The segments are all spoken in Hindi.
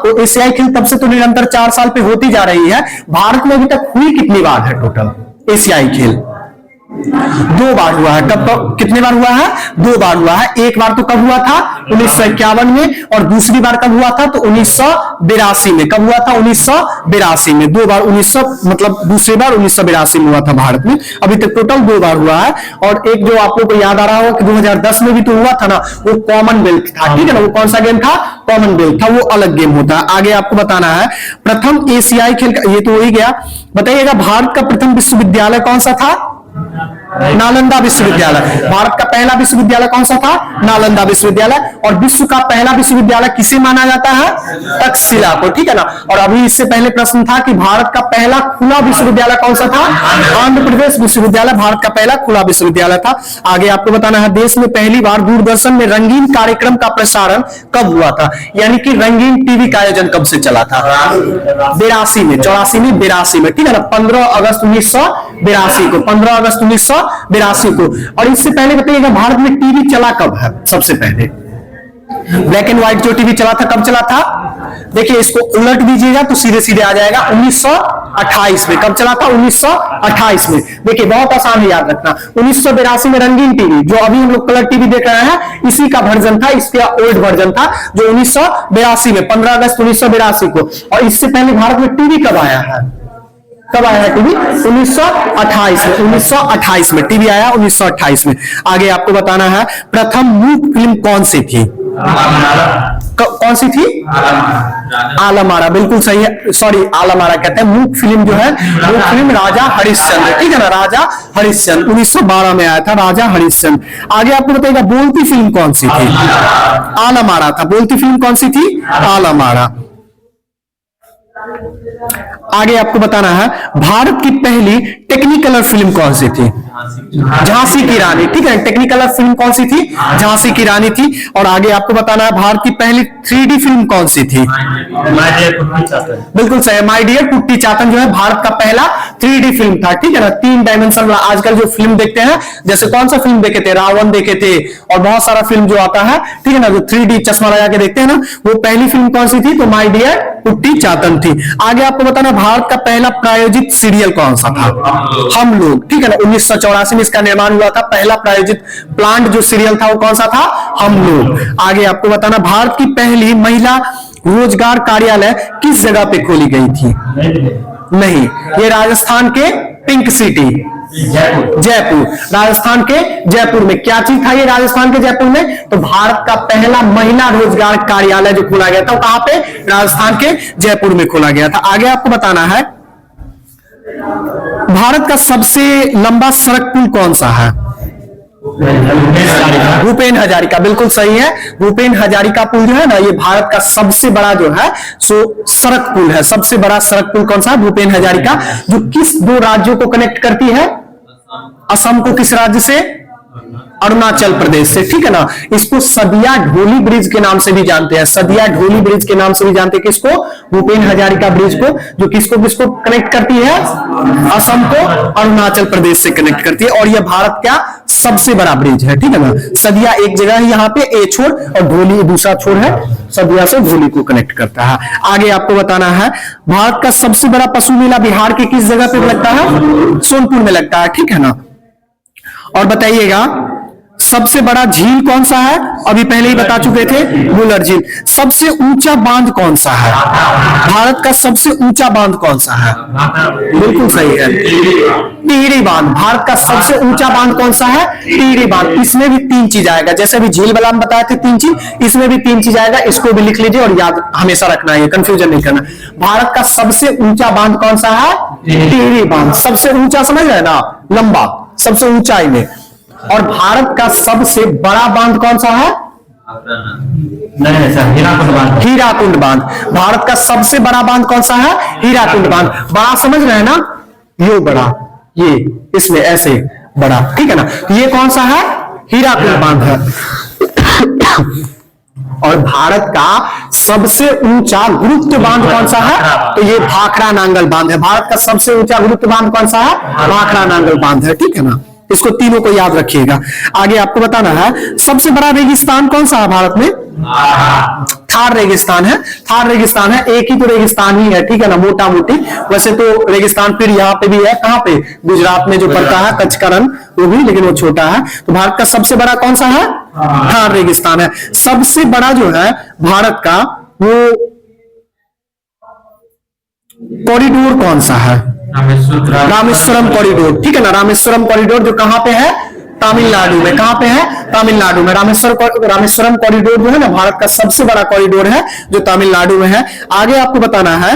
तो एशियाई खेल तब से तो निरंतर 4 साल पे होती जा रही है। भारत में अभी तक हुई कितनी बार है टोटल एशियाई खेल? 2 बार हुआ है। कब कितने बार हुआ है? 2 बार हुआ है। एक बार तो कब हुआ था? 1951 में, और दूसरी बार कब हुआ था? तो 1982 में। कब हुआ था? 1982 में। 2 बार 1900 मतलब दूसरी बार 1982 में हुआ था भारत में। अभी तक टोटल 2 बार हुआ है। और एक जो आप लोग को याद आ रहा होगा कि 2010 में भी तो हुआ था ना, वो कॉमनवेल्थ था, ठीक है ना। वो कौन सा गेम था? कॉमनवेल्थ था, वो अलग गेम होता है। आगे आपको बताना है प्रथम एशियाई खेल, ये तो हो ही गया। बताइएगा भारत का प्रथम विश्वविद्यालय कौन सा था? नालंदा विश्वविद्यालय। भारत का पहला विश्वविद्यालय कौन सा था? नालंदा विश्वविद्यालय। और विश्व का पहला विश्वविद्यालय किसे माना जाता है? तक्षशिला को, ठीक है ना। और अभी इससे पहले प्रश्न था कि भारत का पहला खुला विश्वविद्यालय कौन सा था? आंध्र प्रदेश विश्वविद्यालय भारत का पहला खुला विश्वविद्यालय था। आगे आपको बताना है देश में पहली बार दूरदर्शन में रंगीन कार्यक्रम का प्रसारण कब हुआ था? यानी कि रंगीन टीवी का आयोजन कब से चला था? 82 में, 84 में, 82 में, ठीक है ना। 15 अगस्त 1982 को, 15 अगस्त 1982 को। और इससे पहले बताइएगा भारत में टीवी चला कब है? सबसे पहले ब्लैक एंड व्हाइट जो टीवी चला था, कब चला था? देखिए इसको उलट दीजिएगा तो सीधे सीधे आ जाएगा 1928 में। कब चला था? 1928 में। देखिए बहुत आसान है याद रखना। 1982 में रंगीन टीवी, जो अभी हम लोग कलर टीवी देख रहे हैं, इसी का वर्जन था, इसका ओल्ड वर्जन था, जो 1982 में, 15 अगस्त 1982 को। और इससे पहले भारत में टीवी कब आया है? कब आया है टीवी? 1928 में। 1928 में टीवी आया, 1928 में। आगे आपको बताना है प्रथम मूक फिल्म कौन सी थी? कौन सी थी? आलमारा, बिल्कुल सही है। सॉरी, आलमारा कहते हैं। मूक फिल्म जो है, मूक फिल्म राजा हरिश्चंद्र, ठीक है ना। राजा हरिश्चंद्र 1912 में आया था, राजा हरिश्चंद्र। आगे आपको बताइएगा बोलती फिल्म कौन सी थी? आलमारा था। बोलती फिल्म कौन सी थी? आलमारा। आगे आपको बताना है भारत की पहली टेक्निकलर फिल्म कौन सी थी? झांसी की रानी, ठीक है। टेक्निकलर फिल्म कौन सी थी? झांसी की रानी थी। और आगे आपको बताना है भारत की पहली 3D फिल्म कौन सी थी? बिल्कुल सही, माय डियर कुट्टी चातन जो है भारत का पहला 3D फिल्म था, ठीक है ना। 3 डायमेंशन। आजकल जो फिल्म देखते हैं, जैसे कौन सा फिल्म देखे थे? रावण देखे थे, और बहुत सारा फिल्म जो आता है, ठीक है ना, जो 3D चश्मा लगा के देखते हैं ना, वो पहली फिल्म कौन सी थी? तो माय डियर कुट्टी चातन थी। आगे आपको बताना भारत का पहला प्रायोजित सीरियल कौन सा था? हम लोग, ठीक है ना। 1984 में इसका निर्माण हुआ था। पहला प्रायोजित प्लांट जो सीरियल था वो कौन सा था? हम लोग। आगे आपको बताना भारत की पहली महिला रोजगार कार्यालय किस जगह पे खोली गई थी? नहीं, ये राजस्थान के पिंक सिटी, जयपुर। राजस्थान के जयपुर में। क्या चीज था ये राजस्थान के जयपुर में? तो भारत का पहला महिला रोजगार कार्यालय जो खोला गया था, वो कहां पे? राजस्थान के जयपुर में खोला गया था। आगे आपको बताना है भारत का सबसे लंबा सड़क पुल कौन सा है? भूपेन हजारिका, बिल्कुल सही है। भूपेन हजारिका पुल जो है ना, ये भारत का सबसे बड़ा जो है सो सड़क पुल है। सबसे बड़ा सड़क पुल कौन सा है? भूपेन हजारिका। जो किस 2 राज्यों को कनेक्ट करती है? असम को किस राज्य से? अरुणाचल प्रदेश से, ठीक है ना। इसको सदिया ढोली ब्रिज के नाम से भी जानते हैं। सदिया ढोली ब्रिज के नाम से भी जानते हैं किसको? भूपेन हजारिका ब्रिज को, जो किसको किसको कनेक्ट करती है? असम को अरुणाचल प्रदेश से कनेक्ट करती है। और यह भारत का सबसे बड़ा ब्रिज है, ठीक है ना। सदिया एक जगह है यहाँ पे, ए छोर, और ढोली दूसरा छोर है। सदिया से ढोली को कनेक्ट करता है। आगे आपको बताना है भारत का सबसे बड़ा पशु मेला बिहार के किस जगह पे लगता है? सोनपुर में लगता है, ठीक है ना। और बताइएगा सबसे बड़ा झील कौन सा है? अभी पहले ही बता चुके थे, बुलर झील। सबसे ऊंचा बांध कौन सा है? भारत का सबसे ऊंचा बांध कौन सा है? बिल्कुल सही है, टिहरी बांध। भारत का सबसे ऊंचा बांध कौन सा है? टिहरी बांध। इसमें भी 3 चीज आएगा, जैसे अभी झील वाला हम बताए थे 3 चीज, इसमें भी 3 चीज आएगा। इसको भी लिख लीजिए और याद हमेशा रखना है, कंफ्यूजन नहीं करना। भारत का सबसे ऊंचा बांध कौन सा है? टिहरी बांध। सबसे ऊंचा समझ रहे ना, लंबा, सबसे ऊंचाई में। और भारत का सबसे बड़ा बांध कौन सा है? नहीं सर, हीराकुंड बांध। हीराकुंड बांध। भारत का सबसे बड़ा बांध कौन सा है? हीराकुंड बांध। बड़ा समझ रहे हैं ना, ये बड़ा, ये इसमें ऐसे बड़ा, ठीक है ना। ये कौन सा है? हीराकुंड बांध है। और भारत का सबसे ऊंचा गुरुत्व बांध कौन सा है? तो ये भाखड़ा नांगल बांध है। भारत का सबसे ऊंचा गुरुत्व बांध कौन सा है? भाखड़ा नांगल बांध है, ठीक है ना। इसको तीनों को याद रखिएगा। आगे आपको बताना है सबसे बड़ा रेगिस्तान कौन सा है भारत में? थार रेगिस्तान है, थार रेगिस्तान है, एक ही तो रेगिस्तान ही है, ठीक है ना, मोटा मोटी। वैसे तो रेगिस्तान फिर यहाँ पे भी है, कहाँ पे, गुजरात में जो पड़ता है कच्छ का रण, वो भी, लेकिन वो छोटा है। तो भारत का सबसे बड़ा कौन सा है, थार रेगिस्तान है। सबसे बड़ा जो है भारत का वो कॉरिडोर कौन सा है, रामेश्वरम कॉरिडोर, ठीक है ना, रामेश्वरम कॉरिडोर जो कहां पे है, तमिलनाडु में। कहां पे है, तमिलनाडु में। रामेश्वरम कॉरिडोर जो है ना भारत का सबसे बड़ा कॉरिडोर है जो तमिलनाडु में है। आगे आपको बताना है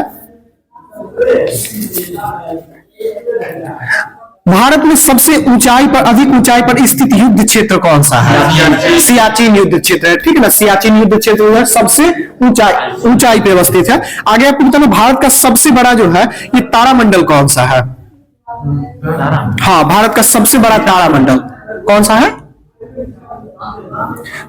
भारत में सबसे ऊंचाई पर, अधिक ऊंचाई पर स्थित युद्ध क्षेत्र कौन सा है, सियाचिन युद्ध क्षेत्र है, ठीक है ना, सियाचिन युद्ध क्षेत्र जो है सबसे ऊंचाई पे अवस्थित है। आगे आपको बताना भारत का सबसे बड़ा जो है ये तारामंडल कौन सा है, हाँ, भारत का सबसे बड़ा तारामंडल कौन सा है,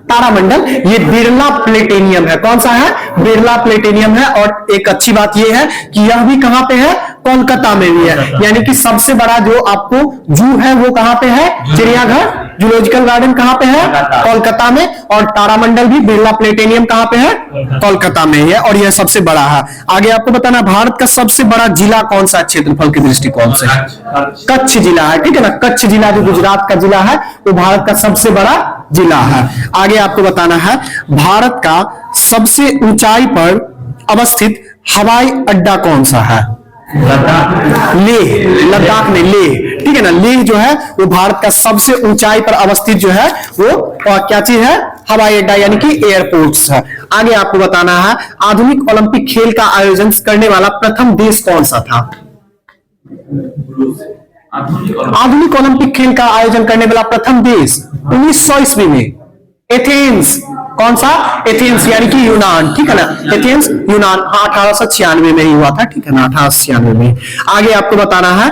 तारामंडल, ये बिरला प्लेटेनियम है। कौन सा है, बिरला प्लेटेनियम है। और एक अच्छी बात यह है कि यह भी कहां पे है, कोलकाता में भी है। यानी कि सबसे बड़ा जो आपको जू है वो कहां पे है, चिड़ियाघर, जूलॉजिकल गार्डन कहां पे है, कोलकाता में। और तारामंडल भी, बिरला प्लेटेनियम कहां पे है, कोलकाता में है, और यह सबसे बड़ा है। आगे आपको बताना भारत का सबसे बड़ा जिला कौन सा, क्षेत्रफल के दृष्टिकोण से, कच्छ जिला है, ठीक है ना, कच्छ जिला जो गुजरात का जिला है वो भारत का सबसे बड़ा जिला है। आगे आपको बताना है भारत का सबसे ऊंचाई पर अवस्थित हवाई अड्डा कौन सा है, लेह, लद्दाख में लेह, ठीक है ना, लेह जो है वो भारत का सबसे ऊंचाई पर अवस्थित जो है वो क्या चीज है, हवाई अड्डा, यानी कि एयरपोर्ट्स है। आगे आपको बताना है आधुनिक ओलंपिक खेल का आयोजन करने वाला प्रथम देश कौन सा था, आधुनिक ओलंपिक खेल का आयोजन करने वाला प्रथम देश 1900 ईस्वी में एथेंस, कौन सा, एथेंस, यानी कि यूनान, ठीक है ना, एथेंस यूनान, 1896 में ही हुआ था, ठीक है ना, 1896 में। आगे आपको बताना है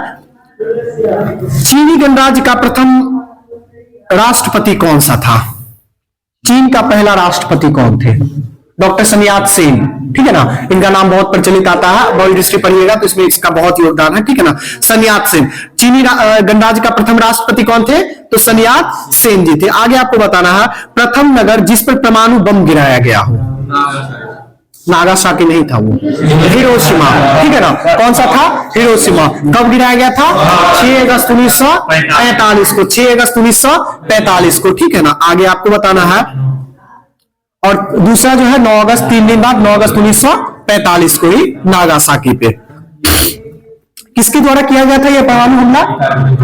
चीनी गणराज्य का प्रथम राष्ट्रपति कौन सा था, चीन का पहला राष्ट्रपति कौन थे, डॉक्टर sun यat-sen, ठीक है ना, इनका नाम बहुत प्रचलित आता है, वर्ल्ड हिस्ट्री पढ़िएगा तो इसमें इसका बहुत योगदान है, ठीक है ना, sun यat-sen। चीनी गणराज्य का प्रथम राष्ट्रपति कौन थे, तो sun यat-sen जी थे। आगे आपको बताना है प्रथम नगर जिस पर परमाणु बम गिराया गया हो, नागासाकी नहीं था वो, हिरोशिमा, ठीक है ना, कौन सा था, हिरोशिमा। कब गिराया गया था, 6 अगस्त 1945 को, 6 अगस्त 1945 को, ठीक है ना। आगे आपको बताना है, और दूसरा जो है 9 अगस्त, 3 दिन बाद 9 अगस्त 1945 को ही नागासाकी पे। किसके द्वारा किया गया था यह परमाणु हमला,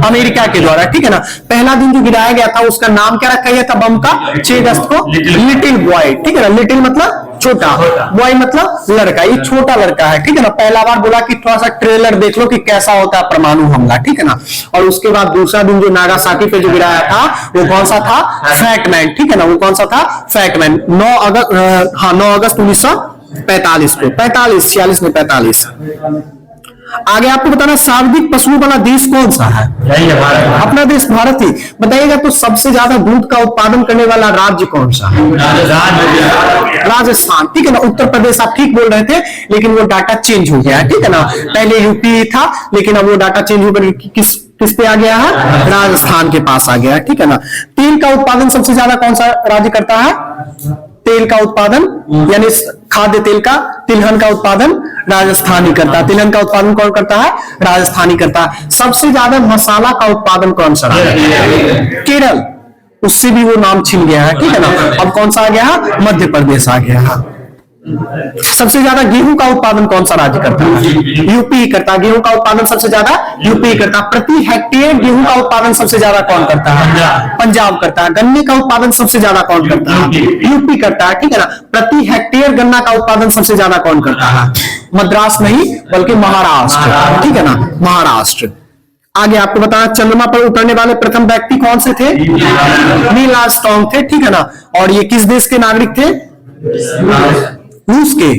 अमेरिका के द्वारा, ठीक है ना। पहला दिन जो गिराया गया था उसका नाम क्या रखा गया था बम का, 6 अगस्त को लिटिल बॉय, ठीक है ना, लिटिल मतलब छोटा, बॉय मतलब लड़का, ये छोटा लड़का है, ठीक है ना। पहला बार बोला कि थोड़ा सा ट्रेलर देख लो कि कैसा होता है परमाणु हमला, ठीक है ना। और उसके बाद दूसरा दिन जो नागासाकी पे जो गिराया था वो कौन सा था, फैटमैन, ठीक है ना, वो कौन सा था, फैटमैन, 9 अगस्त 1945 को, 46 में 45। आगे आपको बताना सर्वाधिक पशुओं वाला देश कौन सा है, अपना देश भारत ही। बताइएगा तो सबसे ज्यादा दूध का उत्पादन करने वाला राज्य कौन सा है, राजस्थान, ठीक है ना। उत्तर प्रदेश आप ठीक बोल रहे थे लेकिन वो डाटा चेंज हो गया है, ठीक है ना, पहले यूपी था लेकिन अब वो डाटा चेंज होकर किस पे आ गया है, राजस्थान के पास आ गया है, ठीक है ना। तेल का उत्पादन सबसे ज्यादा कौन सा राज्य करता है, तेल का उत्पादन यानी खाद्य तेल का, तिलहन का उत्पादन राजस्थान ही करता है। तिलहन का उत्पादन कौन करता है, राजस्थान ही करता है। सबसे ज्यादा मसाला का उत्पादन कौन सा है, केरल, उससे भी वो नाम छिन गया है, ठीक है ना। अब कौन सा आ गया है, मध्य प्रदेश आ गया है। सबसे ज्यादा गेहूं का उत्पादन कौन सा राज्य करता है, यूपी करता है। गेहूं का उत्पादन सबसे ज्यादा यूपी करता है। प्रति हेक्टेयर गेहूं का उत्पादन सबसे ज्यादा कौन करता है, पंजाब करता है। गन्ने का उत्पादन सबसे ज्यादा कौन करता है, यूपी करता है, ठीक है ना। प्रति हेक्टेयर गन्ना का उत्पादन सबसे ज्यादा कौन करता है, मद्रास नहीं बल्कि महाराष्ट्र, ठीक है ना, महाराष्ट्र। आगे आपको बताना चंद्रमा पर उतरने वाले प्रथम व्यक्ति कौन से थे, नील आर्मस्ट्रांग थे, ठीक है ना। और ये किस देश के नागरिक थे, रूस के,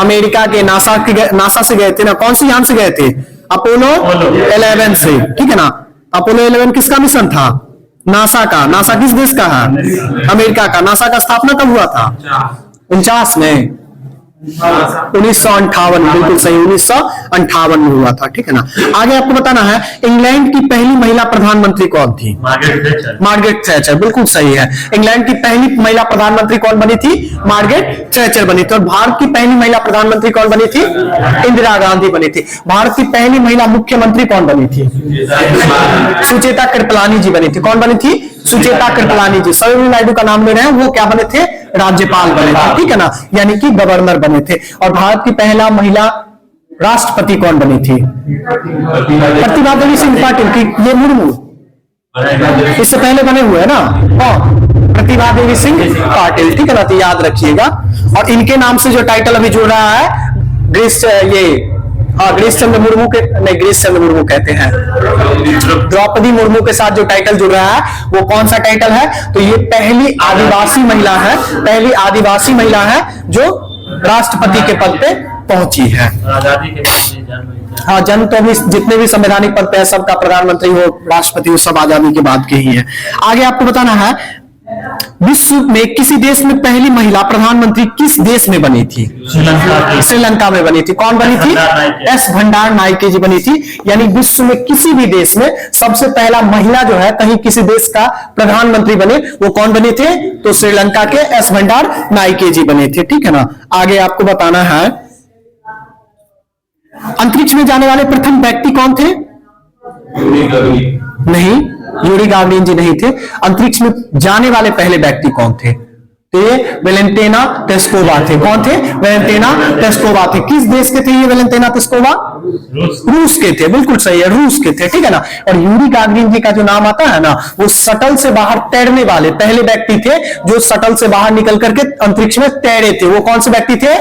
अमेरिका के, नासा से गए थे ना। कौन सी यान से गए थे, अपोलो 11 से, ठीक है ना। अपोलो 11 किसका मिशन था, नासा का। नासा किस देश का है, अमेरिका का। नासा का स्थापना कब हुआ था, 49 में, 1958, बिल्कुल सही, 1958 में हुआ था, ठीक है ना। आगे आपको बताना है इंग्लैंड की पहली महिला प्रधानमंत्री कौन थी? मार्गरेट थैचर, बिल्कुल सही है। इंग्लैंड की पहली महिला प्रधानमंत्री कौन बनी थी? मार्गरेट थैचर बनी थी। और भारत की पहली महिला प्रधानमंत्री कौन बनी थी? इंदिरा गांधी बनी थी। भारत की पहली महिला मुख्यमंत्री कौन बनी थी? सुचेता कृपलानी जी बनी थी। कौन बनी थी? सुचेता कृपलानी जी। सरोजिनी नायडू का नाम ले रहे हैं, वो क्या बने थे? राज्यपाल बने थे, ठीक है ना, यानी कि गवर्नर बने थे। और भारत की पहला महिला राष्ट्रपति कौन बनी थी? प्रतिभा देवी सिंह पाटिल की, ये मुर्मू इससे पहले बने हुए हैं ना, प्रतिभा देवी सिंह पाटिल, ठीक है ना, तो याद रखिएगा। और इनके नाम से जो टाइटल अभी जुड़ रहा है गिरीश चंद्र मुर्मू के, नहीं गिरीश चंद्र मुर्मू कहते हैं, द्रौपदी मुर्मू के साथ जो टाइटल जुड़ रहा है वो कौन सा टाइटल है? तो ये पहली आदिवासी महिला है, पहली आदिवासी महिला है जो राष्ट्रपति के पद पे पहुंची है। आजादी के बाद हाँ, जन्म तो अभी जितने भी संवैधानिक पद पे है सबका, प्रधानमंत्री हो, राष्ट्रपति हो, सब आजादी के बाद के ही है। आगे आपको बताना है विश्व में किसी देश में पहली महिला प्रधानमंत्री किस देश में बनी थी? श्रीलंका में बनी थी। कौन बनी थी? एस भंडार नायके जी बनी थी। यानी विश्व में किसी भी देश में सबसे पहला महिला जो है कहीं किसी देश का प्रधानमंत्री बने, वो कौन बने थे? तो श्रीलंका के एस भंडार नायके जी बने थे, ठीक है ना। आगे आपको बताना है अंतरिक्ष में जाने वाले प्रथम व्यक्ति कौन थे? नहीं, यूरी गागरिन जी नहीं थे। अंतरिक्ष में जाने वाले पहले व्यक्ति कौन थे? तो ये वेलेंटिना तेस्कोवा थे। कौन थे? वेलेंटिना तेस्कोवा थे। किस देश के थे ये वेलेंटिना तेस्कोवा? रूस के थे, बिल्कुल सही है, रूस के थे, ठीक है ना। और यूरी गागरिन जी का जो नाम आता है ना, वो शटल से बाहर तैरने वाले पहले व्यक्ति थे जो शटल से बाहर निकल करके अंतरिक्ष में तैरे थे। वो कौन से व्यक्ति थे?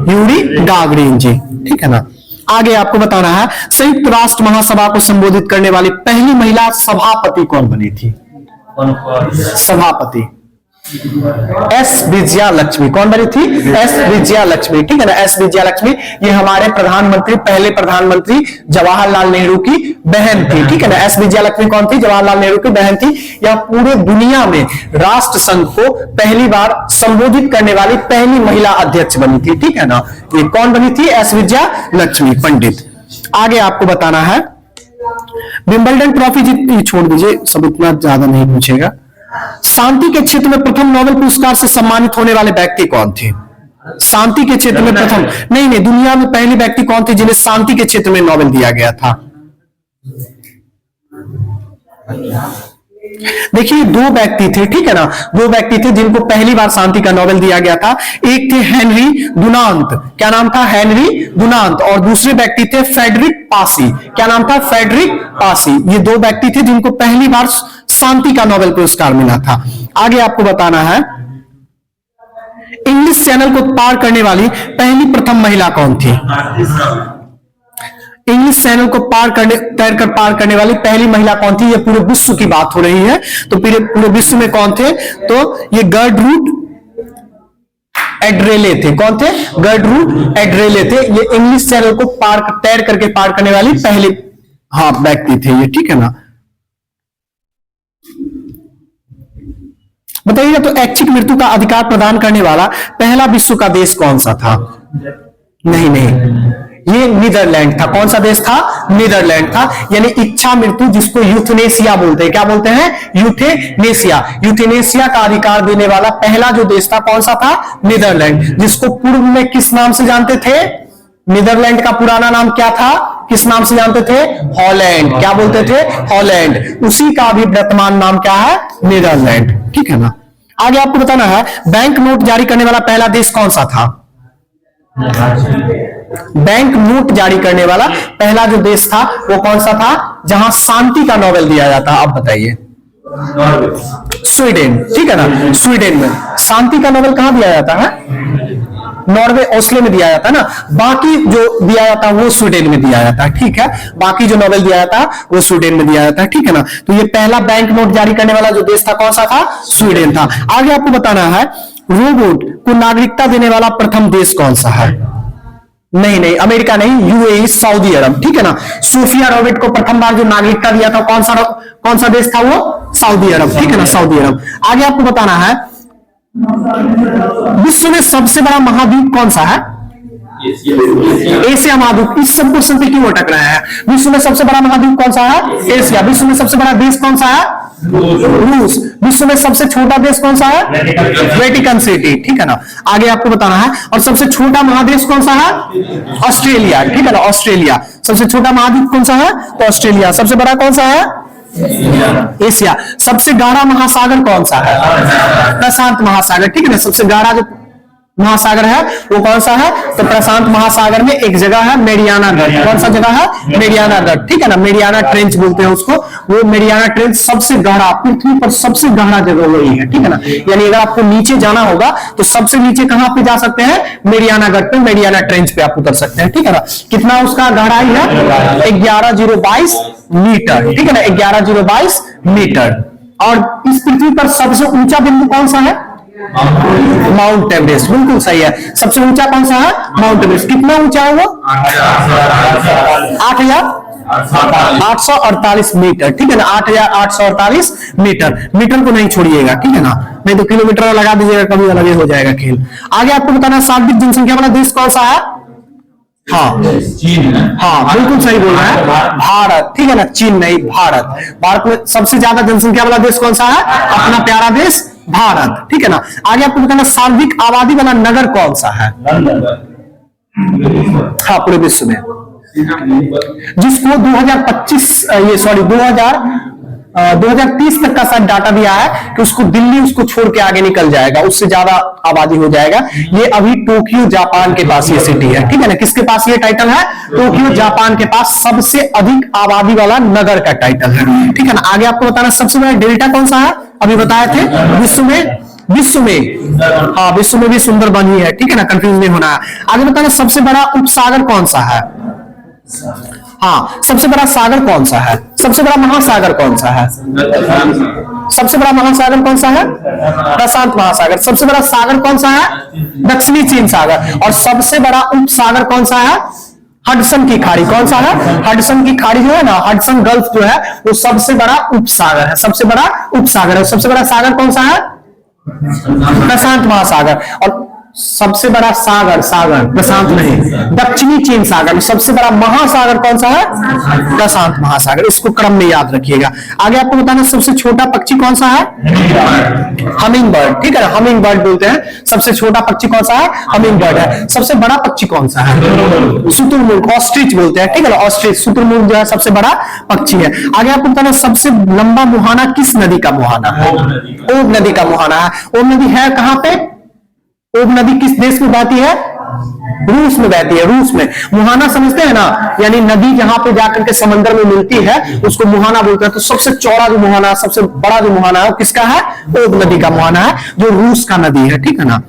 यूरी गागरिन जी, ठीक है ना। आगे आपको बताना है संयुक्त राष्ट्र महासभा को संबोधित करने वाली पहली महिला सभापति कौन बनी थी? सभापति एस विजया लक्ष्मी। कौन बनी थी? एस विजया लक्ष्मी, ठीक है ना। एस विजया लक्ष्मी ये हमारे प्रधानमंत्री, पहले प्रधानमंत्री जवाहरलाल नेहरू की बहन थी, ठीक है ना। एस विजया लक्ष्मी कौन थी? जवाहरलाल नेहरू की बहन थी। यह पूरे दुनिया में राष्ट्र संघ को पहली बार संबोधित करने वाली पहली महिला अध्यक्ष बनी थी, ठीक है ना। ये कौन बनी थी? एस विजया लक्ष्मी पंडित। आगे आपको बताना है विंबलडन ट्रॉफी जीत, छोड़ दीजिए, सब इतना ज्यादा नहीं पूछेगा। शांति के क्षेत्र में प्रथम नोबेल पुरस्कार से सम्मानित होने वाले व्यक्ति कौन थे? शांति के क्षेत्र में प्रथम, नहीं, दुनिया में पहले व्यक्ति कौन थे जिन्हें शांति के क्षेत्र में नोबेल दिया गया था? देखिए, दो व्यक्ति थे, ठीक है ना, दो व्यक्ति थे जिनको पहली बार शांति का नोबेल दिया गया था। एक थे हेनरी डुनांत, क्या नाम था? हेनरी डुनांत। और दूसरे व्यक्ति थे फ्रेडरिक पासी, क्या नाम था? फ्रेडरिक पासी। ये दो व्यक्ति थे जिनको पहली बार शांति का नोबेल पुरस्कार मिला था। आगे आपको बताना है इंग्लिश चैनल को पार करने वाली पहली प्रथम महिला कौन थी? इंग्लिश चैनल को तैरकर पार करने वाली पहली महिला कौन थी? ये पूरे विश्व की बात हो रही है, तो पूरे विश्व में कौन थे? तो ये गर्टरूड एड्रेले थे। कौन थे? गर्टरूड एड्रेले थे। ये इंग्लिश चैनल को तैर करके पार करने वाली पहली व्यक्ति थे ये, ठीक है ना। बताइएगा तो ऐच्छिक मृत्यु का अधिकार प्रदान करने वाला पहला विश्व का देश कौन सा था? नहीं, ये नीदरलैंड था। कौन सा देश था? नीदरलैंड था। यानी इच्छा मृत्यु, जिसको यूथनेसिया बोलते हैं, क्या बोलते हैं? यूथेनेसिया। यूथेनेसिया का अधिकार देने वाला पहला जो देश था कौन सा था? नीदरलैंड, जिसको पूर्व में किस नाम से जानते थे? नीदरलैंड का पुराना नाम क्या था? किस नाम से जानते थे? हॉलैंड। क्या बोलते थे? हॉलैंड। उसी का भी वर्तमान नाम क्या है? नीदरलैंड, ठीक है ना। आगे आपको बताना है बैंक नोट जारी करने वाला पहला देश कौन सा था? बैंक नोट जारी करने वाला पहला जो देश था वो कौन सा था जहां शांति का नोबेल दिया जाता? आप बताइए। स्वीडन, ठीक है ना। स्वीडन में शांति का नोबेल कहां दिया जाता है? नॉर्वे, ओस्लो में दिया जाता है ना। बाकी जो दिया जाता है वो स्वीडन में दिया जाता है, ठीक है। बाकी जो नोबेल दिया जाता है वो स्वीडन में दिया जाता है, ठीक है ना। तो ये पहला बैंक नोट जारी करने वाला जो देश था कौन सा था? स्वीडन था। आगे आपको बताना है रोबोट को नागरिकता देने वाला प्रथम देश कौन सा है? नहीं, अमेरिका नहीं, यूएई, सऊदी अरब, ठीक है ना। सोफिया रोबोट को प्रथम बार जो नागरिकता दिया था कौन सा देश था? वो सऊदी अरब, ठीक है ना, सऊदी अरब। आगे आपको बताना है विश्व में सबसे बड़ा महाद्वीप कौन सा है? एशिया महाद्वीप। इस सब क्वेश्चन पे क्यों अटक रहे हैं? विश्व में सबसे बड़ा महाद्वीप कौन सा है? एशिया। विश्व में सबसे बड़ा देश कौन सा है? रूस। विश्व में सबसे छोटा देश कौन सा है? Vatican city. ठीक है ना, आगे आपको बताना है। और सबसे छोटा महादेश कौन सा है? ऑस्ट्रेलिया। ठीक है ना, ऑस्ट्रेलिया। सबसे छोटा महाद्वीप कौन सा है? तो ऑस्ट्रेलिया। सबसे बड़ा कौन सा है? एशिया। सबसे गाढ़ा महासागर कौन सा है? प्रशांत महासागर। ठीक है ना, सबसे गाढ़ा जो महासागर है वो कौन सा है? तो प्रशांत महासागर में एक जगह है मेरियाना गढ़। कौन सा जगह है? मेरियाना गढ़। ठीक है ना, मेरियाना ट्रेंच बोलते हैं उसको। वो मेरियाना ट्रेंच सबसे गहरा, पृथ्वी पर सबसे गहरा जगह वही है। ठीक है ना, यानी अगर आपको नीचे जाना होगा तो सबसे नीचे कहां पे जा सकते हैं? मेरियाना गढ़ पे, मेरियाना ट्रेंच पे आप उतर सकते हैं। ठीक है ना, कितना उसका गहराई है? 11,022 मीटर। ठीक है ना, 11,022 मीटर। और इस पृथ्वी पर सबसे ऊंचा बिंदु कौन सा है? Mount Everest. बिल्कुल सही है। सबसे ऊंचा कौन सा है? Mount Everest. कितना ऊंचा है वो? 8,848 मीटर। ठीक है ना, 8,848 मीटर। मीटर को नहीं छोड़िएगा, ठीक है ना, नहीं तो किलोमीटर लगा दीजिएगा, कभी अलग हो जाएगा खेल। आगे आपको बताना, सर्वाधिक जनसंख्या वाला देश कौन सा है? हाँ, चीन है। हाँ बिल्कुल सही बोल रहा है, भारत। ठीक है ना, चीन नहीं, भारत। भारत में सबसे ज्यादा जनसंख्या वाला देश कौन सा है? अपना प्यारा देश भारत। ठीक है ना, आगे आपको बताना, सर्वाधिक आबादी वाला नगर कौन सा है? हाँ, पूरे विश्व में, जिसको 2030 तक का शायद डाटा दिया है कि उसको दिल्ली उसको छोड़ के आगे निकल जाएगा, उससे ज्यादा आबादी हो जाएगा। ये अभी टोक्यो जापान के पास ये सिटी है। ठीक है ना, किसके पास ये टाइटल है? टोक्यो जापान के पास सबसे अधिक आबादी वाला नगर का टाइटल है। ठीक है ना, आगे आपको बताना, सबसे बड़ा डेल्टा कौन सा है? अभी बताए थे, विश्व में हाँ, विश्व में भी सुंदरबन ही है। ठीक है ना, कंफ्यूज नहीं होना है। आगे बताना, सबसे बड़ा उपसागर कौन सा है? हाँ, सबसे बड़ा सागर कौन सा है? सबसे बड़ा महासागर कौन सा है? सबसे बड़ा महासागर कौन सा है? प्रशांत महासागर। सबसे बड़ा सागर कौन सा है? दक्षिणी चीन सागर। और सबसे बड़ा उपसागर कौन सा है? हडसन की खाड़ी। कौन सा है? हडसन की खाड़ी जो है ना, हडसन गल्फ जो है, वो सबसे बड़ा उपसागर है, सबसे बड़ा उपसागर है। सबसे बड़ा सागर कौन सा है? प्रशांत महासागर। और सबसे बड़ा सागर प्रशांत नहीं, दक्षिणी चीन सागर। सबसे बड़ा महासागर कौन सा है? प्रशांत महासागर। इसको क्रम में याद रखिएगा। आगे आपको बताना, सबसे छोटा पक्षी कौन सा है? Humming bird. ठीक है ना, हमिंग बर्ड बोलते हैं। सबसे छोटा पक्षी कौन सा है? हमिंग बर्ड है। सबसे बड़ा पक्षी कौन सा है? शुतुरमुर्ग, ऑस्ट्रिच बोलते हैं। ठीक है ना, ऑस्ट्रिच, शुतुरमुर्ग जो है सबसे बड़ा पक्षी है। आगे आपको बताना, सबसे लंबा मुहाना किस नदी का मुहाना है? ओब नदी का मुहाना है। ओब नदी है कहां पे? ओब नदी किस देश में बहती है? रूस में बहती है। रूस में। मुहाना समझते हैं ना, यानी नदी जहां पे जाकर के समंदर में मिलती है उसको मुहाना बोलते हैं। तो सबसे चौड़ा जो मुहाना, सबसे बड़ा जो मुहाना है वो किसका है? ओब नदी का मुहाना है, जो रूस का नदी है। ठीक है ना,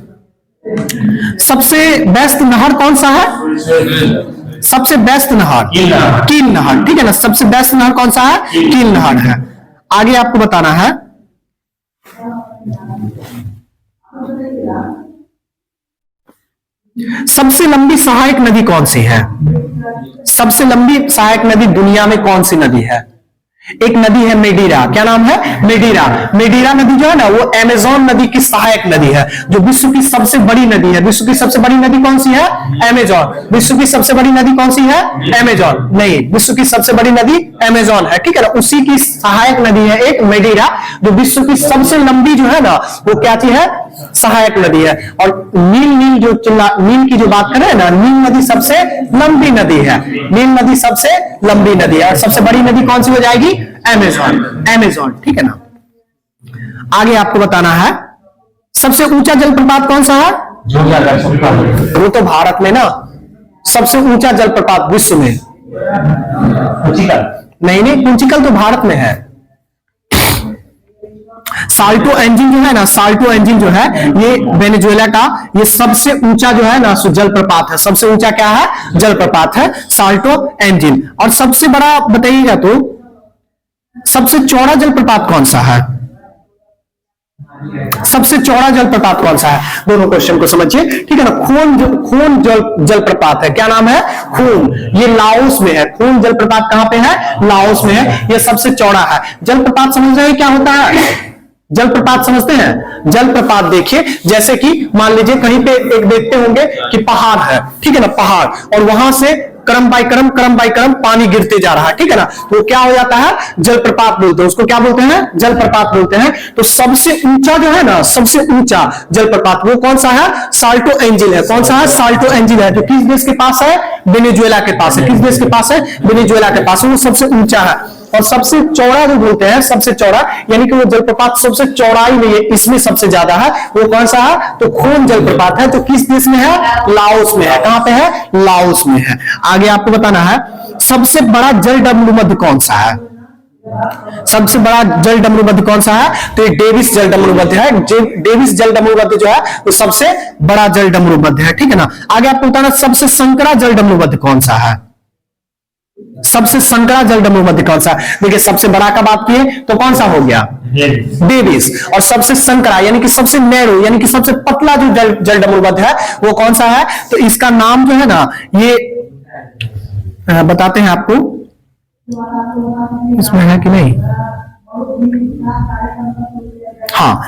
सबसे बेस्ट नहर कौन सा है? सबसे बेस्ट नहर कील नहर। ठीक है ना, सबसे बेस्ट नहर कौन सा है? कील नहर है। आगे आपको बताना है, सबसे लंबी सहायक नदी कौन सी है? सबसे लंबी सहायक नदी दुनिया में कौन सी नदी है? एक नदी है मेडीरा। क्या नाम है? मेडीरा। मेडीरा नदी जो है ना, वो अमेज़न नदी की सहायक नदी है, जो विश्व की सबसे बड़ी नदी है। विश्व की सबसे बड़ी नदी कौन सी है? अमेज़न। विश्व की सबसे बड़ी नदी कौन सी है? अमेज़न नहीं, विश्व की सबसे बड़ी नदी अमेज़न है। ठीक है ना, उसी की सहायक नदी है एक मेडीरा, जो विश्व की सबसे लंबी जो है ना, वो क्या चीज है? सहायक नदी है। और नील की जो बात करें ना, नील नदी सबसे लंबी नदी है। नील नदी सबसे लंबी नदी है। और सबसे बड़ी नदी कौन सी हो जाएगी? अमेज़न। ठीक है ना, आगे आपको बताना है, सबसे ऊंचा जलप्रपात कौन सा है? वो तो भारत में ना, सबसे ऊंचा जलप्रपात विश्व में नहीं, कुंचिकल तो भारत में है। साल्टो एंजिन जो है ना, साल्टो एंजिन जो है, ये वेनेजुएला का ये सबसे ऊंचा जो है ना जलप्रपात है। सबसे ऊंचा क्या है? जलप्रपात है साल्टो एंजिन। और सबसे बड़ा बताइएगा तो सबसे चौड़ा जलप्रपात कौन सा है? सबसे चौड़ा जलप्रपात कौन सा है? दोनों क्वेश्चन को समझिए। ठीक है ना, खून जलप्रपात है। क्या नाम है? खून। ये लाओस में है। खून जलप्रपात कहां पे है? लाओस में है। ये सबसे चौड़ा है। जलप्रपात समझ रहे हैं क्या होता है? जलप्रपात समझते हैं? जलप्रपात देखिए, जैसे कि मान लीजिए कहीं पे एक देखते होंगे कि पहाड़ है, ठीक है ना, पहाड़, और वहां से क्रम बाय क्रम पानी गिरते जा रहा है, ठीक है ना, तो क्या हो जाता है? जलप्रपात बोलते हैं उसको। क्या बोलते हैं? जलप्रपात बोलते हैं। तो सबसे ऊंचा जो है ना, सबसे ऊंचा जलप्रपात वो कौन सा है? साल्टो एंजिल है। कौन सा है? साल्टो एंजिल है, जो किस देश के पास है? वेनेजुएला के पास है। किस देश के पास है? वेनेजुएला के पास है। वो सबसे ऊंचा है। और सबसे चौड़ा जो बोलते हैं, सबसे चौड़ा, यानी कि वो जलप्रपात सबसे चौड़ाई में इसमें सबसे ज्यादा है, वो कौन सा है? तो खोन जलप्रपात है, जो किस देश में है? लाओस में है। कहां पे है? लाओस में है। आगे आपको बताना है सबसे बड़ा जल डमरूमध्य कौन सा है? सबसे बड़ा जल डमरूमध्य कौन सा है? तो ये डेविस जल डमरूमध्य है। डेविस जल डमरूमध्य जो है वो सबसे बड़ा जल डमरूमध्य है, ठीक है ना। आगे आपको बताना सबसे संकरा जल डमरूमध्य कौन सा है? सबसे संकरा जल डमरूमध्य कौन सा? देखिए, सबसे बड़ा का बात किए तो कौन सा हो गया? डेविस। और सबसे संकरा यानी कि सबसे नैरो यानी कि सबसे पतला जो जल डमरूमध्य है वो कौन सा है? तो इसका नाम जो है ना, ये बताते हैं आपको, इसमें है कि नहीं? हाँ,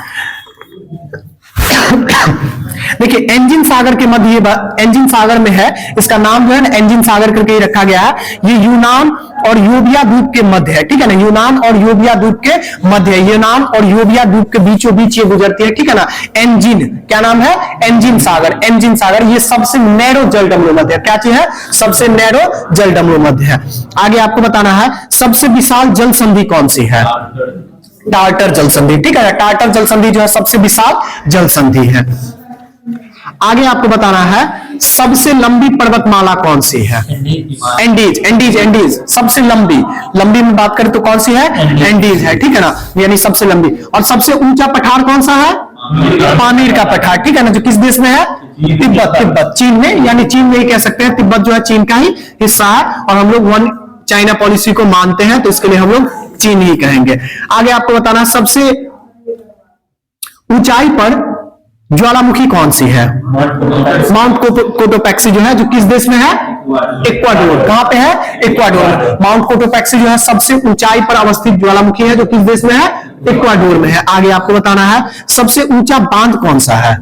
देखिए एंजिन सागर के मध्य, एंजिन सागर में है। इसका नाम जो है ना एंजिन सागर करके ही रखा गया है। ये यूनान और यूबिया द्वीप के मध्य है, ठीक है ना। यूनान और यूबिया द्वीप के मध्य है। यूनान और यूबिया द्वीप के बीचों बीच ये गुजरती है, ठीक है ना। एंजिन, क्या नाम है? एंजिन सागर। एंजिन सागर ये सबसे नैरो जल डमरूमध्य है। क्या चीज है? सबसे नैरो जल डमरूमध्य है। आगे आपको बताना है सबसे विशाल जल संधि कौन सी है? टार्टर जल संधि, ठीक है। टार्टर जल संधि जो है सबसे विशाल जल संधि है। आगे आपको बताना है सबसे लंबी पर्वतमाला कौन सी है? एंडीज। एंडीज, एंडीज सबसे लंबी में बात करें तो कौन सी है? एंडीज है, ठीक है ना, यानी सबसे लंबी। और सबसे ऊंचा पठार कौन सा है? पामीर का पठार, ठीक है ना, जो किस देश में है? तिब्बत, चीन में, यानी चीन में ही कह सकते हैं। तिब्बत जो है चीन का ही हिस्सा है, और हम लोग वन चाइना पॉलिसी को मानते हैं, तो इसके लिए हम लोग चीन ही कहेंगे। आगे आपको बताना सबसे ऊंचाई पर ज्वालामुखी कौन सी है? माउंट कोटोपैक्सी जो है, जो किस देश में है? इक्वाडोर। कहां पे है? इक्वाडोर। माउंट कोटोपैक्सी जो है सबसे ऊंचाई पर अवस्थित ज्वालामुखी है, जो किस देश में है? इक्वाडोर में है। आगे आपको बताना है सबसे ऊंचा बांध कौन सा है?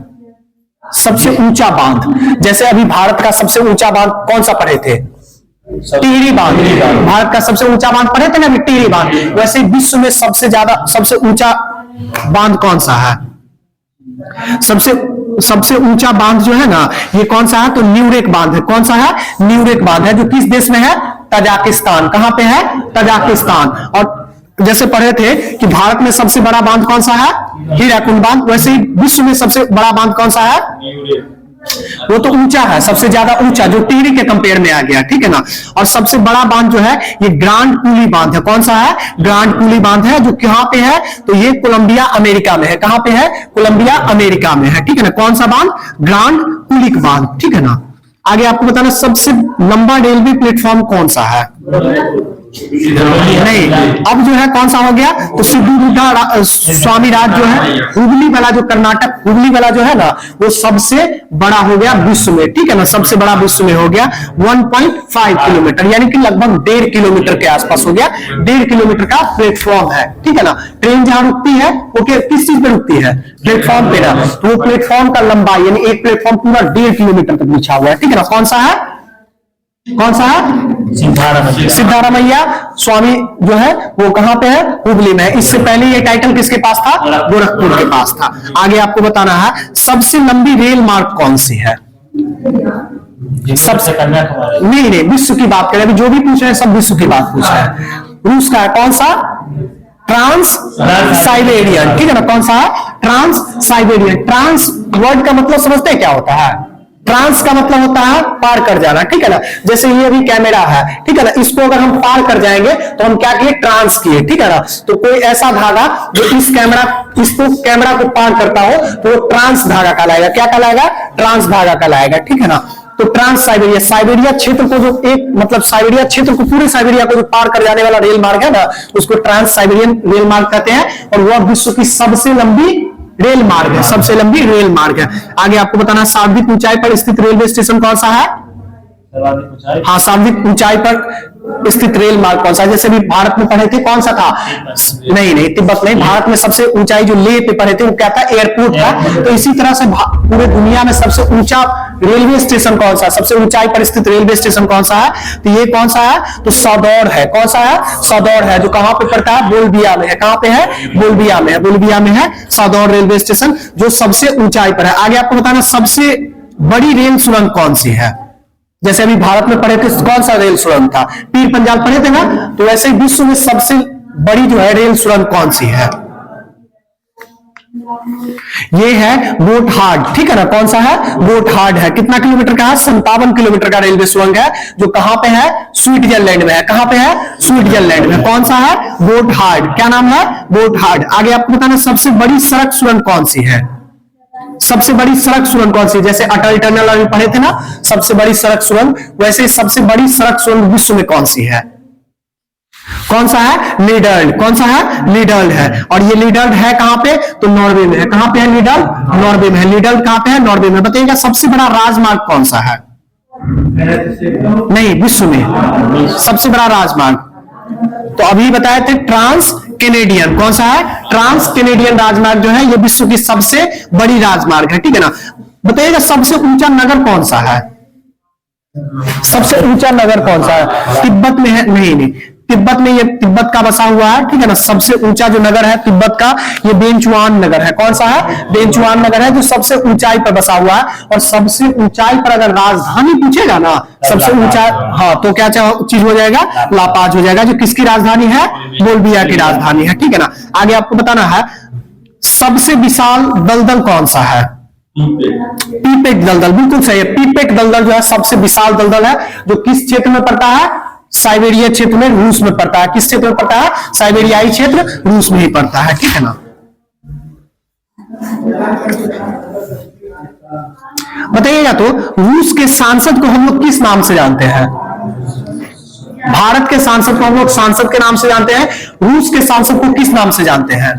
सबसे ऊंचा बांध, जैसे अभी भारत का सबसे ऊंचा बांध कौन सा पढ़े थे? टिहरी बांध। भारत का सबसे ऊंचा बांध पढ़े थे ना, टिहरी बांध। वैसे विश्व में सबसे ऊंचा बांध कौन सा है? सबसे ऊंचा बांध जो है ना, ये कौन सा है? तो न्यूरेक बांध है। कौन सा है? न्यूरेक बांध है, जो किस देश में है? तजाकिस्तान। कहां पे है? तजाकिस्तान। और जैसे पढ़े थे कि भारत में सबसे बड़ा बांध कौन सा है? हीराकुंड बांध। वैसे ही विश्व में सबसे बड़ा बांध कौन सा है? वो तो ऊंचा है, सबसे ज्यादा ऊंचा, जो टिहरी के कंपेयर में आ गया, ठीक है ना। और सबसे बड़ा बांध जो है ये ग्रांड कूली बांध है। कौन सा है? ग्रांड कूली बांध है, जो कहां पे है? तो ये कोलंबिया अमेरिका में है। कहां पे है? कोलंबिया अमेरिका में है, ठीक है ना। कौन सा बांध? ग्रांड कूली बांध, ठीक है ना। आगे आपको बताना सबसे लंबा रेलवे प्लेटफॉर्म कौन सा है? नहीं, अब जो है कौन सा हो गया? तो सिद्धू स्वामी राज जो है, हुगली वाला, जो कर्नाटक हुगली वाला जो है ना, वो सबसे बड़ा हो गया विश्व में, ठीक है ना। सबसे बड़ा विश्व में हो गया 1.5 किलोमीटर, यानी कि लगभग 1.5 किलोमीटर के आसपास हो गया। 1.5 किलोमीटर का प्लेटफॉर्म है, ठीक है ना। ट्रेन जहां रुकती है वो किस चीज पे रुकती है? प्लेटफॉर्म पे ना। तो वो प्लेटफॉर्म का लंबाई यानी एक प्लेटफॉर्म पूरा 1.5 किलोमीटर तक बिछा हुआ है, ठीक है ना। कौन सा है? कौन सा है? सिद्धारामैया स्वामी जो है वो कहां पे है? हुगली में। इससे पहले ये टाइटल किसके पास था? गोरखपुर के पास था। आगे आपको बताना है सबसे लंबी रेल मार्ग कौन सी है? सबसे नहीं, विश्व की बात करें, अभी जो भी पूछ रहे हैं सब विश्व की बात पूछ रहे हैं। रूस का है, कौन सा? ट्रांस साइबेरियन, ठीक है ना। कौन सा है? Trans Siberian. ट्रांस वर्ड का मतलब समझते हैं क्या होता है? ट्रांस का मतलब होता है पार कर जाना, ठीक है ना। जैसे ये अभी कैमरा है, ठीक है ना, इसको अगर हम पार कर जाएंगे तो हम क्या किए? ट्रांस किए, ठीक है ना। तो कोई ऐसा धागा जो इसको कैमरा को पार करता हो तो वो ट्रांस धागा कहलाएगा। क्या कहलाएगा? ट्रांस धागा कहलाएगा, ठीक है ना। तो ट्रांस साइबेरिया, साइबेरिया क्षेत्र को जो एक मतलब साइबेरिया क्षेत्र को, पूरे साइबेरिया को जो पार कर जाने वाला रेल मार्ग है ना, उसको ट्रांस साइबेरियन रेल मार्ग कहते हैं। और वह विश्व की सबसे लंबी रेल मार्ग है, सबसे लंबी रेल मार्ग है। आगे आपको बताना सर्वाधिक ऊंचाई पर स्थित रेलवे स्टेशन कौन सा है? हाँ, सर्वाधिक ऊंचाई पर स्थित रेल मार्ग कौन सा है? जैसे भी भारत में पढ़े थे कौन सा था? नहीं तिब्बत नहीं, भारत में सबसे ऊंचाई जो लेह पे पढ़े थे वो क्या था? एयरपोर्ट था। तो इसी तरह से पूरे दुनिया में सबसे ऊंचा रेलवे स्टेशन कौन सा? सबसे ऊंचाई पर स्थित रेलवे स्टेशन कौन सा है? तो ये कौन सा है? तो सौदौड़ है। कौन सा है? सौदौड़ है, जो कहां पे पड़ता है? बोलबिया में है। कहां पे है? बोलबिया में है। बोलबिया में है सौदौड़ रेलवे स्टेशन, जो सबसे ऊंचाई पर है। आगे आपको बताना सबसे बड़ी रेल सुरंग कौन सी है? जैसे अभी भारत में पढ़े थे कौन सा रेल सुरंग था? पीर पंजाल पढ़े थे ना? तो वैसे विश्व में सबसे बड़ी जो है रेल सुरंग कौन सी है? ये है गोटहार्ड, ठीक है ना? कौन सा है? गोटहार्ड है। कितना किलोमीटर का है? 57 किलोमीटर का रेलवे सुरंग है, जो कहां पे है? स्विट्जरलैंड में है। कहां पे है? स्विट्जरलैंड में। कौन सा है? गोटहार्ड। क्या नाम है? गोटहार्ड। आगे आपको बताना सबसे बड़ी सड़क सुरंग कौन सी है? सबसे बड़ी सड़क सुरंग कौन सी? जैसे अटल टनल अभी पढ़े थे ना, सबसे बड़ी सड़क सुरंग, वैसे सबसे बड़ी सड़क सुरंग विश्व में कौन सी है? कौन सा है? लीडर्ड। कौन सा है? लीडर्ड है। और ये लीडर्ड है कहां पे? तो नॉर्वे में है। कहां पे है लीडर्ड? नॉर्वे में है। लीडर्ड कहां पे है? नॉर्वे में। बताइएगा सबसे बड़ा राजमार्ग कौन सा है? नहीं, विश्व में सबसे बड़ा राजमार्ग तो अभी बताए थे ट्रांस कैनेडियन। कौन सा है? ट्रांस कैनेडियन राजमार्ग जो है ये विश्व की सबसे बड़ी राजमार्ग है, ठीक है ना? बताइएगा सबसे ऊंचा नगर कौन सा है? सबसे ऊंचा नगर कौन सा है? तिब्बत में है? नहीं, तिब्बत में, ये तिब्बत का बसा हुआ है, ठीक है ना? सबसे ऊंचा जो नगर है तिब्बत का, ये बेंचुआन नगर है। कौन सा है? बेंचुआन नगर है, जो सबसे ऊंचाई पर बसा हुआ है। और सबसे ऊंचाई पर अगर राजधानी पूछेगा ना, सबसे ऊंचा, हाँ, तो क्या चीज हो जाएगा? लापाज हो जाएगा, जो किसकी राजधानी है? बोलबिया की राजधानी है, ठीक है ना? आगे आपको बताना है सबसे विशाल दलदल कौन सा है? पीपेक दलदल, बिल्कुल सही है। पीपेक दलदल जो है सबसे विशाल दलदल है, जो किस क्षेत्र में पड़ता है? साइबेरिया क्षेत्र में, रूस में पड़ता है। किस क्षेत्र में पड़ता है? साइबेरियाई क्षेत्र, रूस में ही पड़ता है, ठीक है ना? बताइएगा तो रूस के सांसद को हम लोग किस नाम से जानते हैं? भारत के सांसद को हम लोग सांसद के नाम से जानते हैं। रूस के सांसद को किस नाम से जानते हैं?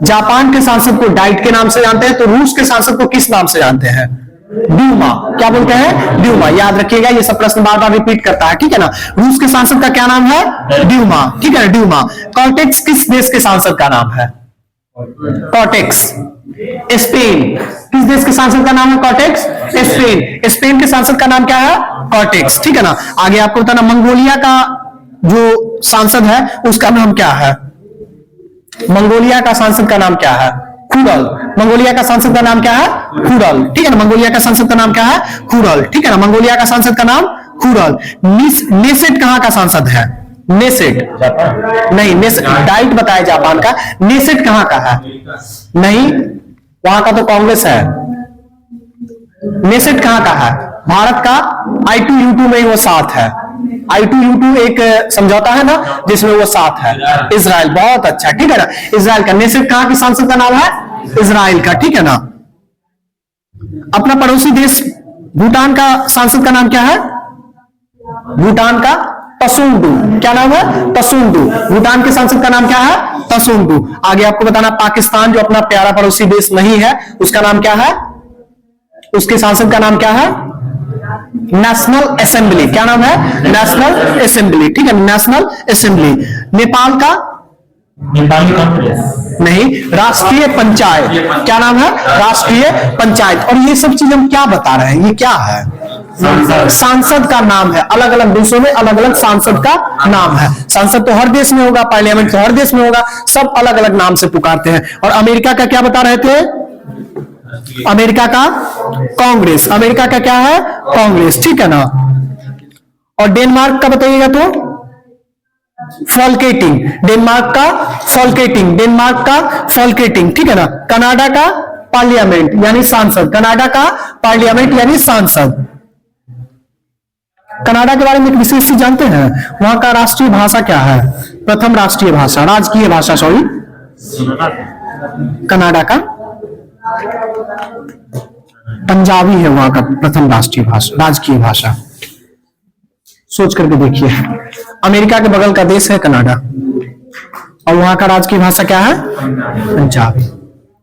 जापान के सांसद को डाइट के नाम से जानते हैं। तो रूस के सांसद को किस नाम से जानते हैं? ड्यूमा। क्या बोलते हैं? ड्यूमा। याद रखिएगा, ये सब प्रश्न बार बार रिपीट करता है, ठीक है ना? रूस के सांसद का क्या नाम है? ड्यूमा, ठीक है, ड्यूमा। कॉर्टेक्स किस देश के सांसद का नाम है? Cortex Spain. किस देश के सांसद का नाम है? Cortex Spain. स्पेन के सांसद का नाम क्या है? कॉर्टेक्स, ठीक है ना? आगे आपको बताना मंगोलिया का जो सांसद है उसका नाम क्या है? मंगोलिया का सांसद का नाम क्या है? खुरल। मंगोलिया का सांसद का नाम क्या है? खुरल, ठीक है ना? मंगोलिया का सांसद का नाम क्या है? खुरल, ठीक है ना? मंगोलिया का सांसद का नाम खुरल। नेसेट कहां का सांसद है? नेसेट नहीं, डाइट बताया जापान का। नेसेट कहां का है? नहीं, वहां का तो कांग्रेस है। नेसेट कहां का है? भारत का I2U2 में वो साथ है। I2U2 एक समझौता है ना, जिसमें वो साथ है। इजराइल, बहुत अच्छा, ठीक है ना? इजराइल का। नेसेट कहां के सांसद का नाम है? इजराइल का, ठीक है ना? अपना पड़ोसी देश भूटान का सांसद का नाम क्या है? भूटान का तसुंडू। क्या नाम है? तसुंडू। भूटान के सांसद का नाम क्या है? तसुंडू। आगे आपको बताना पाकिस्तान जो अपना प्यारा पड़ोसी देश नहीं है, उसका नाम क्या है? उसके सांसद का नाम क्या है? National assembly. क्या नाम है? नेशनल असेंबली, ठीक है, नेशनल असेंबली। नेपाल का? नेपाली कांग्रेस नहीं, राष्ट्रीय पंचायत। क्या नाम है? राष्ट्रीय पंचायत। और ये सब चीज हम क्या बता रहे हैं? ये क्या है? सांसद का नाम है। अलग अलग देशों में अलग अलग सांसद का नाम है। सांसद तो हर देश में होगा, पार्लियामेंट तो हर देश में होगा, सब अलग अलग नाम से पुकारते हैं। और अमेरिका का क्या बता रहे थे? अमेरिका का कांग्रेस। अमेरिका का क्या है? कांग्रेस, ठीक है ना? और डेनमार्क का बताइएगा तो फॉल्केटिंग। डेनमार्क का फॉल्केटिंग। डेनमार्क का फॉल्केटिंग, ठीक है ना? कनाडा का पार्लियामेंट यानी सांसद। कनाडा का पार्लियामेंट यानी सांसद। कनाडा के बारे में एक विशेष चीज जानते हैं? वहां का राष्ट्रीय भाषा क्या है? प्रथम राष्ट्रीय भाषा, राजकीय भाषा, सॉरी, कनाडा का पंजाबी है वहां का प्रथम राष्ट्रीय भाषा, राजकीय भाषा। सोच करके देखिए, अमेरिका के बगल का देश है कनाडा, और वहां का राजकीय भाषा क्या है? पंजाबी।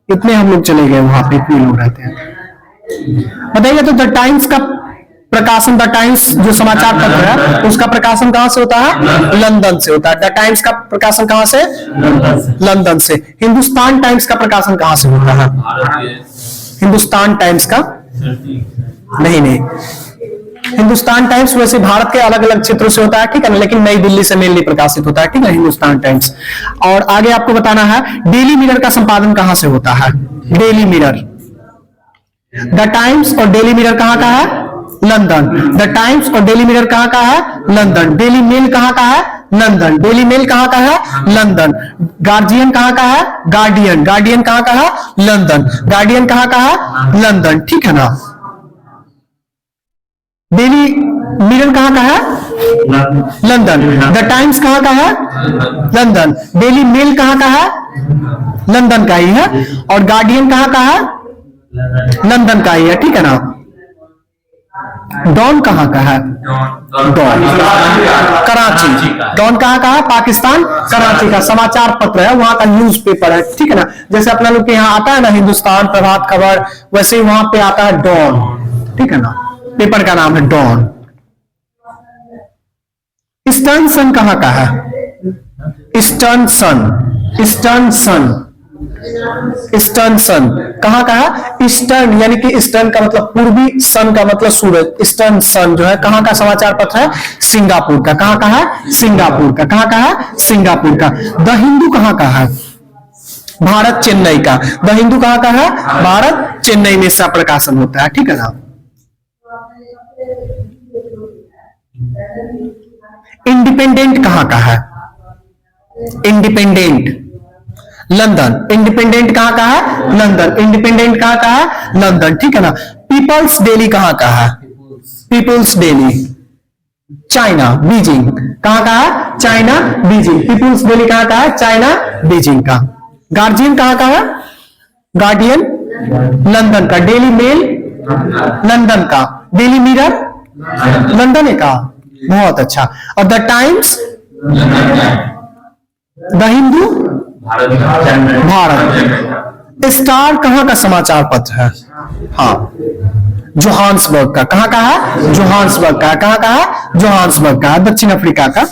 इतने हम लोग चले गए वहां पे, इतने लोग रहते हैं। बताइए तो द टाइम्स का प्रकाशन द टाइम्स जो समाचार पत्र है उसका प्रकाशन कहां से होता है? लंदन से होता है। द टाइम्स का प्रकाशन कहां से? लंदन से। हिंदुस्तान टाइम्स का प्रकाशन कहां से होता है? हिंदुस्तान टाइम्स का नहीं, हिंदुस्तान टाइम्स वैसे भारत के अलग अलग क्षेत्रों से होता है, ठीक है ना, लेकिन नई दिल्ली से मेनली प्रकाशित होता है, ठीक है, हिंदुस्तान टाइम्स। और आगे आपको बताना है डेली मिरर का संपादन कहां से होता है? Daily mirror. द टाइम्स और डेली मिरर कहां का है? लंदन। द टाइम्स और डेली मिरर कहां का है? लंदन। डेली मेल कहां का है? लंदन। डेली मेल कहां का है? लंदन। गार्जियन कहां का है? गार्डियन। गार्डियन कहां का है? लंदन। गार्डियन कहां का है? लंदन, ठीक है ना। डेली मिरर कहां का है? लंदन। द टाइम्स कहां का है? लंदन। डेली मेल कहां का है? लंदन का ही है। और गार्डियन कहां का है? लंदन का ही है, ठीक है ना। डॉन कहां का है? डॉन कराची। डॉन कहां का है? पाकिस्तान कराची का समाचार पत्र है, वहां का न्यूज पेपर है, ठीक है ना। जैसे अपना लोग के यहाँ आता है ना हिंदुस्तान, प्रभात खबर, वैसे ही वहां पे आता है डॉन, ठीक है ना। पेपर का नाम है डॉन। ईस्टर्न सन कहां का है? ईस्टर्न सन। ईस्टर्न सन। ईस्टर्न सन कहां का है? ईस्टर्न यानी कि ईस्टर्न का मतलब पूर्वी, सन का मतलब सूरज। ईस्टर्न सन जो है कहां का समाचार पत्र है? सिंगापुर का। कहां का है? सिंगापुर का। कहां का है? सिंगापुर का। द हिंदू कहां का है? भारत चेन्नई का। द हिंदू कहां का है? भारत चेन्नई में इसका प्रकाशन होता है, ठीक है ना। इंडिपेंडेंट कहां का है? Independent London. इंडिपेंडेंट कहां का है? लंदन। इंडिपेंडेंट कहां का है? लंदन, ठीक है ना। पीपल्स डेली कहां का है? People's Daily China Beijing. कहां का है? China Beijing. पीपल्स डेली कहां का है? चाइना बीजिंग का। गार्जियन कहां का है? गार्डियन लंदन का। डेली मेल लंदन का। डेली मिरर लंदन का। बहुत अच्छा। और the times, the Hindu Bharat. Star कहां का समाचार पत्र है? हाँ, जोहान्सबर्ग का। कहां का है? जोहान्सबर्ग का। कहां का है? जोहान्सबर्ग का, दक्षिण अफ्रीका का।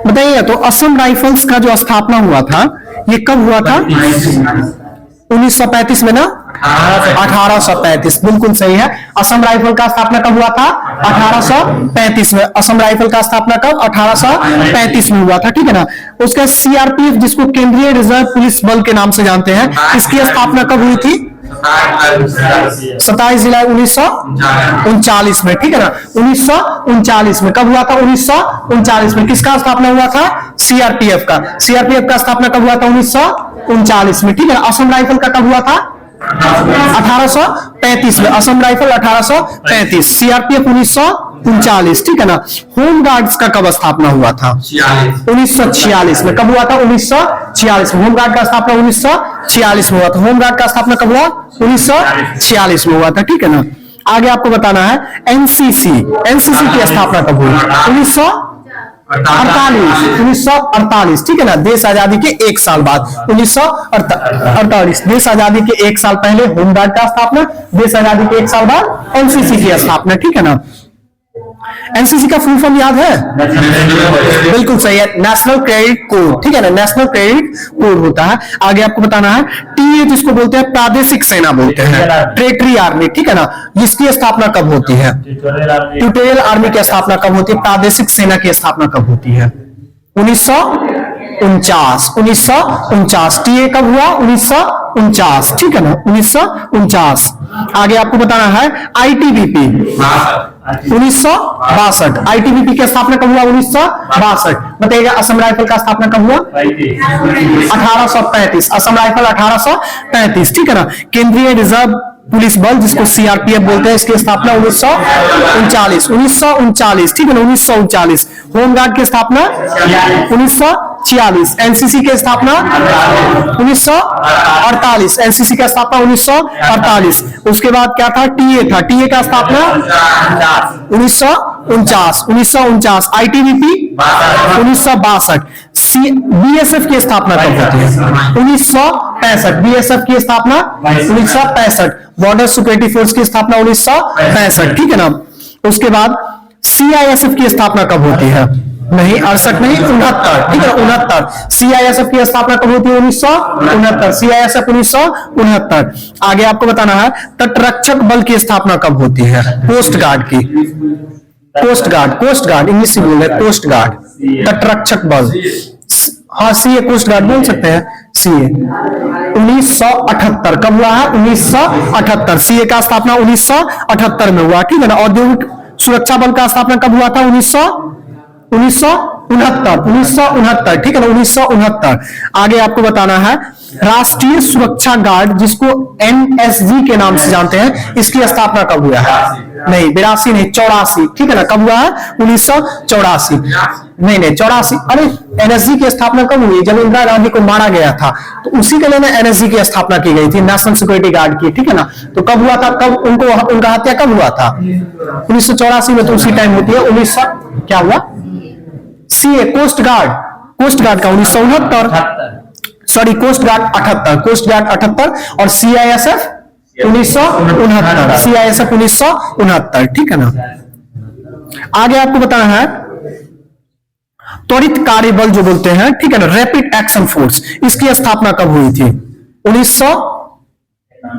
बताइए, तो असम राइफल्स का जो स्थापना हुआ था ये कब हुआ था? 1935 में ना। 1835 बिल्कुल सही है। असम राइफल का स्थापना कब हुआ था? 1835 में। असम राइफल का स्थापना कब? 1835 में हुआ था, ठीक है ना। उसका सीआरपीएफ, जिसको केंद्रीय रिजर्व पुलिस बल के नाम से जानते हैं, इसकी स्थापना कब हुई थी? 27 जुलाई 1939 में, ठीक है ना। 1939 में कब हुआ था? 1939 में। किसका स्थापना हुआ था? सीआरपीएफ का। सीआरपीएफ का स्थापना कब हुआ था? 1939 में, ठीक है। असम राइफल का कब हुआ था? 1835 में। असम राइफल 1835, सीआरपीएफ 1939, ठीक है ना। होम गार्ड्स का कब स्थापना हुआ था? 1946 में। कब हुआ था? 1946 में। होम गार्ड का स्थापना 1946 में हुआ था। होम गार्ड का स्थापना कब हुआ? 1946 में हुआ था, ठीक है ना। आगे आपको बताना है एनसीसी। एनसीसी की स्थापना कब हुई? 1948, ठीक है ना। देश आजादी के एक साल बाद 1948, देश आजादी के एक साल पहले होमगार्ड का स्थापना, देश आजादी के एक साल बाद एनसीसी की स्थापना, ठीक है ना। एनसीसी का फुल फॉर्म याद है? बिल्कुल सही है, नेशनल क्रेडिट कोर, ठीक है ना। नेशनल क्रेडिट कोर होता है। आगे आपको बताना है टीए, जिसको बोलते हैं प्रादेशिक सेना बोलते हैं, टेरिटरी आर्मी, ठीक है ना। जिसकी स्थापना कब होती है? ट्यूटोरियल आर्मी की स्थापना कब होती है? प्रादेशिक सेना की स्थापना कब होती है? 1949। टीए कब हुआ? 1949, ठीक है ना। 1949। आगे आपको बताना है आईटीबीपी 1962। आईटीबीपी की स्थापना कब हुआ? 1962। बताइएगा असम राइफल का स्थापना कब हुआ? 1835। असम राइफल 1835, ठीक है ना। केंद्रीय रिजर्व पुलिस बल जिसको सीआरपीएफ बोलते हैं, इसकी स्थापना 1939, ठीक है ना, 1939। होमगार्ड की स्थापना 1946। एनसीसी की स्थापना 1948। एनसीसी का स्थापना 1948। उसके बाद क्या था? टीए था। टीए का स्थापना 1949। आईटीबीपी 1962। बीएसएफ की स्थापना कब होती है? 1965। बीएसएफ की स्थापना 1965। बॉर्डर सिक्योरिटी फोर्स की स्थापना 1965, ठीक है ना। उसके बाद सीआईएसएफ की स्थापना कब होती है? नहीं 68 नहीं 69, ठीक है, 69। सीआईएसएफ की स्थापना कब होती है? 1969। सीआईएसएफ 1969। आगे आपको बताना है तटरक्षक बल की स्थापना कब होती है? कोस्ट गार्ड की। कोस्ट गार्ड इंग्लिश में बोल रहे, कोस्ट गार्ड, तटरक्षक बल। हाँ, सीए कोस्ट गार्ड बोल सकते हैं। सीए 1978 कब हुआ है? 1978। सीए का स्थापना 1978 में हुआ, ठीक है ना। औद्योगिक सुरक्षा बल का स्थापना कब हुआ था? 1969, ठीक है ना, 1969। आगे आपको बताना है राष्ट्रीय सुरक्षा गार्ड जिसको एनएसजी के नाम से जानते हैं, इसकी स्थापना कब हुआ है? नहीं 82 नहीं 84, ठीक है ना। कब हुआ है? 1984। नहीं 84। अरे एनएसजी की स्थापना कब हुई? जब इंदिरा गांधी को मारा गया था तो उसी के लिए एनएसजी की स्थापना की गई थी, नेशनल सिक्योरिटी गार्ड की, ठीक है ना। तो कब हुआ था? कब उनका हत्या कब हुआ था? 1984 में। तो उसी टाइम होती है 1900 क्या हुआ? सीए कोस्ट गार्ड का 1969, सॉरी कोस्ट गार्ड 78 और सीआईएसएफ 1969। सीआईएसएफ 1969, ठीक है ना। आगे आपको बताना है त्वरित कार्य बल जो बोलते हैं, ठीक है ना, रैपिड एक्शन फोर्स, इसकी स्थापना कब हुई थी? 1900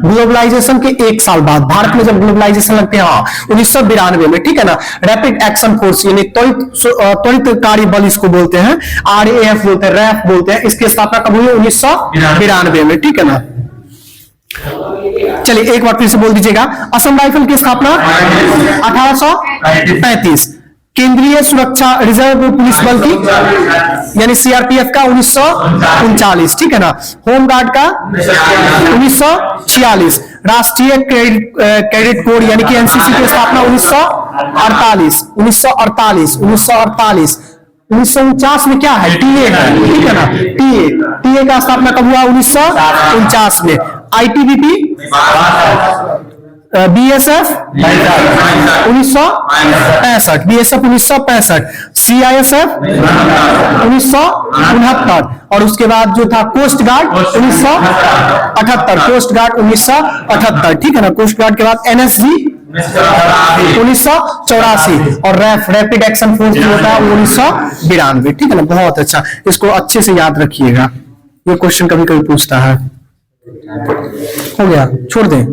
ग्लोबलाइजेशन के 1 साल बाद, भारत में जब ग्लोबलाइजेशन लगते हैं 1992 में, ठीक है ना। रैपिड एक्शन फोर्स यानी त्वरित कार्य बल इसको बोलते हैं, आरएएफ बोलते हैं, रैफ बोलते हैं। इसकी स्थापना कब हुई? 1992 में, ठीक है ना। चलिए एक बार फिर से बोल दीजिएगा। असम राइफल की स्थापना 1835। केंद्रीय सुरक्षा रिजर्व पुलिस बल की यानी सीआरपीएफ का 1939, ठीक है ना। होमगार्ड का 1946। राष्ट्रीय कैडेट कोर यानी कि एनसीसी की स्थापना 1948। 1949 में क्या है? टीए है, ठीक है ना। टीए का स्थापना कब हुआ? 1949 में। ITBP BSF 1965। बीएसएफ 1965। सीआईएसएफ 1969 और उसके बाद जो था कोस्ट गार्ड 1978। कोस्ट गार्ड 1978, ठीक है ना। कोस्ट गार्ड के बाद एनएसजी 1984 और रैपिड एक्शन फोर्स जो होता है 1992, ठीक है ना। बहुत अच्छा, इसको अच्छे से याद रखिएगा, ये क्वेश्चन कभी कभी पूछता है। हो गया, छोड़ दें।